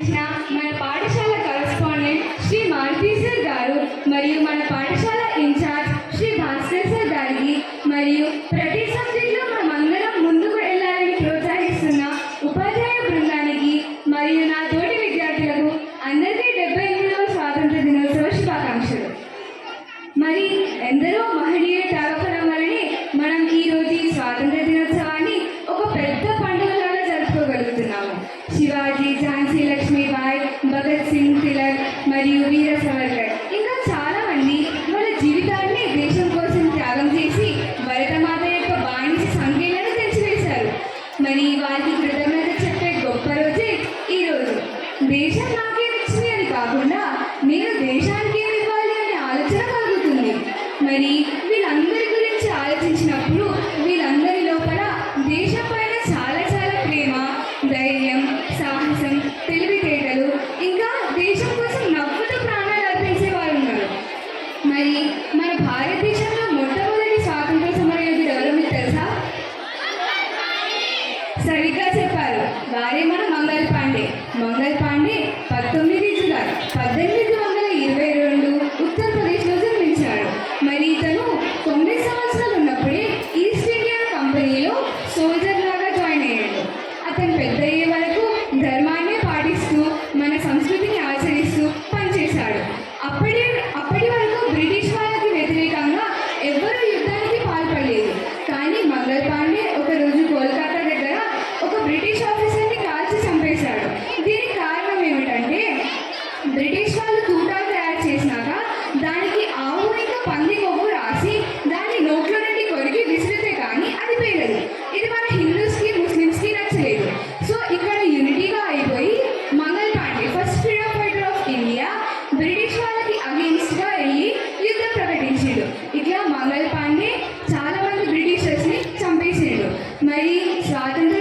మన పాఠశాల correspondent Shri Maruti sir గారు మరియు మన పాఠశాల ఇన్ఛార్జ్ శ్రీ భాస్కర్ సార్ గారికి మరియు ప్రతి సబ్జెక్టులో మనమందరం ముందుకు వెళ్ళాలని ప్రోత్సహిస్తున్న ఉపాధ్యాయ బృందానికి మరియు నా తోటి విద్యార్థులకు అందరికీ 78వ స్వాతంత్ర దినోత్సవ శుభాకాంక్షలు. మరి ఎందరో మహనీయుల త్యాగఫలం వలనే మనం ఈరోజు ఈ స్వాతంత్ర దినోత్సవాన్ని ఒక పెద్ద పండుగలాగా జరుపుకోగలుగుతున్నాము. శివాజీ, ఝాన్సీ లక్ష్మీబాయి, భగత్ సింగ్, తిలక్ మరియు వీర సావర్కర్ ఇంకా చాలా మంది వాళ్ళ జీవితాన్ని దేశం కోసం త్యాగం చేసి భరతమాత యొక్క బానిస సంఖ్యలను తెచ్చివేశారు. మరి వారికి కృతజ్ఞత చెప్పే గొప్ప రోజే ఈరోజు. దేశం నాకేమిచ్చింది అని కాకుండా నేను దేశానికి ఏమి ఇవ్వాలి అనే ఆలోచన కలుగుతుంది. మరి వీళ్ళందరి గురించి ఆలోచించినప్పుడు వీళ్ళందరి లోపల దేశం పైన చాలా చాలా ప్రేమ, ధైర్యం, సాహసం, తెలివితేటలు ఇంకా దేశం కోసం నవ్వుతూ ప్రాణాలు అర్పించే వారు ఉన్నారు. మరి మన భారతదేశంలో మొట్టమొదటి స్వాతంత్ర సమరయోధుడు ఎవరో మీకు తెలుసా? సరిగ్గా చెప్పారు, వారే మన మంగల్ పాండే. మంగల్ పాండే 19 జూలై 1822 ఉత్తరప్రదేశ్లో జన్మించాడు. మరి ఇతను 9 సంవత్సరాలు ఉన్నప్పుడే ఈస్ట్ ఇండియా కంపెనీలో సోల్జర్ లాగా జాయిన్ అయ్యాడు. అతను పెద్ద అయ్యే వరకు ధర్మాన్ని పాటిస్తూ మన సంస్కృతిని ఆచరిస్తూ పనిచేశాడు. అప్పటి వరకు బ్రిటిష్ వాళ్ళకి వ్యతిరేకంగా ఎవ్వరూ యుద్ధానికి పాల్పడలేదు. కానీ మంగల్ పాండే ఒకరోజు కోల్కతా దగ్గర ఒక బ్రిటిష్ ఆఫీసర్ని కాల్చి చంపేశాడు. దీనికి కారణం ఏమిటంటే బ్రిటిష్ వాళ్ళు తూటాలు తయారు చేసినాక దానికి ఆవు ఇంకా పంది కొవ్వు రాసి దాన్ని నోట్లో నుండి కొరికి విసిరితే కానీ అది పేరదు. ఇది మన హిందూస్కి ముస్లిమ్స్కి నచ్చలేదు. సో ఇక్కడ యూనిటీగా అయిపోయి Mangal Pandey first freedom fighter of India British వాళ్ళకి అగెయిన్స్ట్గా వెళ్ళి యుద్ధం ప్రకటించాడు. ఇట్లా మంగల్ పాండే చాలా మంది బ్రిటిషర్స్ని చంపేసాడు. మరి స్వాతంత్ర